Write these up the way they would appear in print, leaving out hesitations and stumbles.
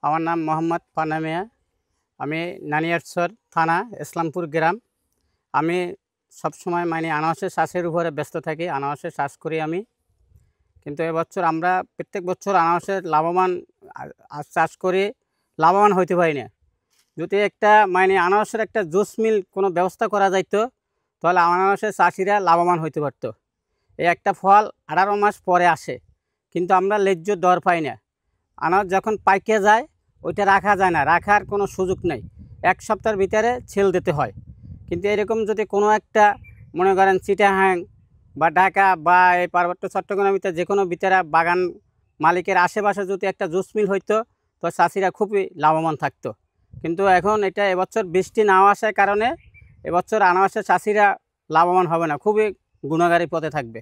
আমার নাম মোহাম্মদ পান্না মিয়া। আমি নানিয়ারচর থানা ইসলামপুর গ্রাম। আমি সবসময় আনারসের চাষের উপরে ব্যস্ত থাকি, আনারসের চাষ করি আমি। কিন্তু এবছর আমরা প্রত্যেক বছর আনারসের চাষ করি, লাভবান হইতে পারি না। যদি একটা আনারসের একটা জুস মিল কোনো ব্যবস্থা করা যাইতো, তাহলে আনারসের চাষিরা লাভবান হইতে পারতো। এই একটা ফল 18 মাস পরে আসে, কিন্তু আমরা ন্যায্য দর পাই না। আনারস যখন পাইকে যায় ওইটা রাখা যায় না, রাখার কোনো সুযোগ নেই। 1 সপ্তাহের ভিতরে ছেল দিতে হয়। কিন্তু এরকম যদি কোনো একটা মনে করেন চিটাগাং বা ঢাকা বা এই পার্বত্য চট্টগ্রামের ভিতরে যে কোনো ভিতরে বাগান মালিকের আশেপাশে যদি একটা জুস মিল হইতো, তো চাষিরা খুবই লাভবান থাকতো। কিন্তু এখন এটা এবছর বৃষ্টি না আসার কারণে এবছর আনারসের চাষিরা লাভবান হবে না, খুবই গুণাগারী পথে থাকবে।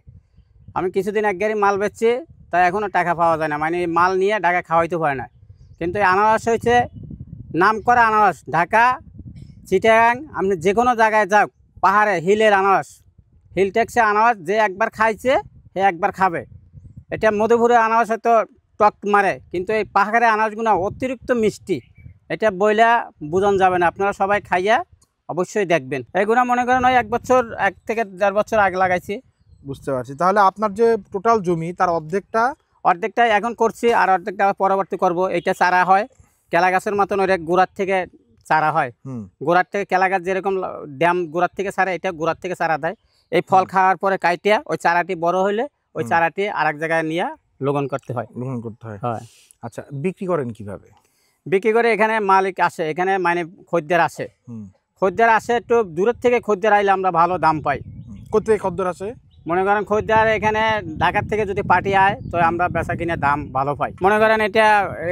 আমি কিছুদিন এক গাড়ি মাল বেচছি, তাই এখনও টাকা পাওয়া যায় না, মাল নিয়ে ঢাকা খাওয়াইতে পারে না। কিন্তু এই আনারস হয়েছে নাম করা আনারস। ঢাকা, চিটাগাং, আপনি যে কোনো জায়গায় যাও, পাহাড়ে হিলের আনারস, হিল ট্যাক্সে আনারস যে একবার খাইছে সে একবার খাবে। এটা মধুপুরের আনারস হয়তো টক মারে, কিন্তু এই পাহাড়ের আনারসগুলো অতিরিক্ত মিষ্টি। এটা বইলা বোঝানো যাবে না, আপনারা সবাই খাইয়া অবশ্যই দেখবেন। এগুলো মনে করেন ওই 1 থেকে 1.5 বছর আগে লাগাইছি। বুঝতে পারছি। তাহলে আপনার যে টোটাল জমি তার অর্ধেকটা এখন করছি, আর অর্ধেকটা পরবর্তী করব। এটা চারা হয় কেলা গাছের মতন, ওই গোড়ার থেকে চারা হয়। গোড়ার থেকে কেলা গাছ যেরকম ড্যাম গোড়ার থেকে চারা, এটা গোড়ার থেকে চারা দেয়। এই ফল খাওয়ার পরে কাইটিয়া ওই চারাটি বড় হইলে ওই চারাটি আরেক জায়গায় নিয়ে লোগন করতে হয়। হয়। আচ্ছা, বিক্রি করেন কিভাবে? বিক্রি করে এখানে মালিক আসে, এখানে খদ্দের আসে। খদ্দের আসে একটু দূরের থেকে খদ্দের আইলে আমরা ভালো দাম পাই। কোথায় খদ্দের আসে? মনে করেন খদ্দের এখানে ঢাকার থেকে যদি পার্টি আয়, তো আমরা বেচা কিনে দাম ভালো পাই। মনে করেন এটা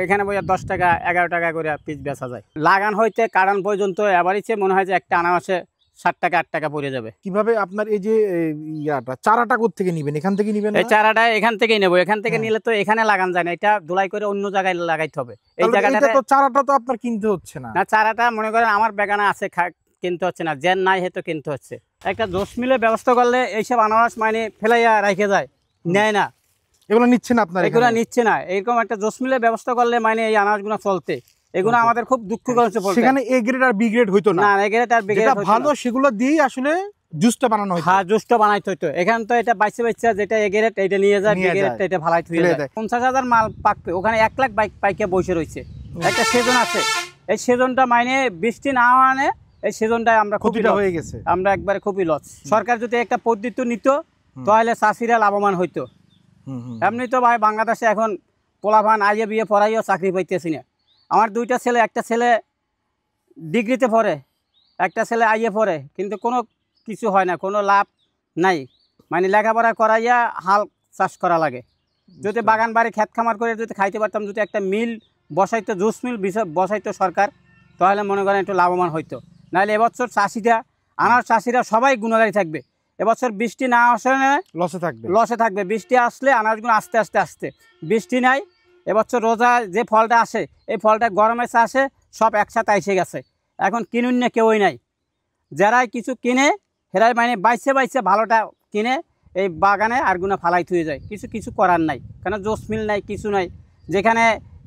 এখানে 10 টাকা 11 টাকা করে পিস বেচা যায়। লাগান হইতে কারণ পর্যন্ত এবারিছে মনে হয় যে একটা আনারসে 7 টাকা 8 টাকা পড়ে যাবে। কিভাবে আপনার এই যে চারাটা কোত্থেকে নিবেন? এখান থেকে নিবেন? এই চারাটা এখান থেকেই নেবো। এখান থেকে নিলে তো এখানে লাগান যায় না, এটা ধুলাই করে অন্য জায়গায় লাগাইতে হবে। এই জায়গাটা তো চারাটা তো আপনার কিনতে হচ্ছে না। না, চারাটা মনে করেন আমার বাগানে আছে, কিনতে হচ্ছে না, যেন নাই হেতু কিনতে হচ্ছে। একটা জুস মিলের ব্যবস্থা করলে এইসব আনারস ফেলাইয়া রেখে যায়, নেয় না। এগুলো নিচ্ছে না আপনার? এগুলো নিচ্ছে না। এরকম একটা জুস মিলের ব্যবস্থা করলে এই আনারসগুলো চলতে, এগুলো আমাদের খুব দুঃখ করেছে। সেখানে এ গ্রেড আর বি গ্রেড হইতো না। না, এ গ্রেড আর বি গ্রেড ভালো, সেগুলো দিয়েই আসলে জুসটা বানানো হইতো। হ্যাঁ, জুসটা বানাইতে হইতো। এখানে তো এটা বাইচে যেটা এ গ্রেড এটা নিয়ে যায়, বি গ্রেডটা এটা ভালাই থুয়ে যায়। 50,000 মাল পাকবে, ওখানে 1 লাখ পাইকে বসে রয়েছে। একটা সিজন আছে, এই সিজনটা বৃষ্টি না মানে এই সিজনটায় আমরা খুবই হয়ে গেছে, আমরা একবারে খুবই লস। সরকার যদি একটা পদ্ধতি নিত, তাহলে চাষিরা লাভবান হইতো। এমনি তো ভাই বাংলাদেশে এখন পোলাপান আইয়ে বিয়ে পড়াইও চাকরি পাইতেছি না। আমার 2টা ছেলে, একটা ছেলে ডিগ্রিতে পড়ে, একটা ছেলে আইয়ে পড়ে, কিন্তু কোনো কিছু হয় না, কোনো লাভ নাই। লেখাপড়া করাইয়া হাল চাষ করা লাগে। যদি বাগান বাড়ি খেত খামার করে যদি খাইতে পারতাম, যদি একটা মিল বসাইতো, জুস মিল বসাইতো সরকার, তাহলে মনে করেন একটু লাভবান হইতো। নাহলে এবছর আনারস চাষিরা সবাই গুণাগারী থাকবে। এবছর বৃষ্টি না আসলে লসে থাকবে। বৃষ্টি আসলে আনারসগুলো আস্তে আস্তে বৃষ্টি নাই। এবছর রোজা যে ফলটা আসে, এই ফলটা গরমের চাষে সব একসাথে এসে গেছে। এখন কিনুন না কেউই নাই। যারাই কিছু কিনে হেরাই বাইছে ভালোটা কিনে এই বাগানে আরগুনা ফালাই থুয়ে যায়। কিছু করার নাই, কেন জোস মিল নাই, কিছু নাই। যেখানে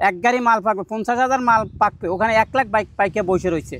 1 গাড়ি মাল পাকবে, 50,000 মাল পাকবে, ওখানে 1 লাখ পাইকে বসে রয়েছে।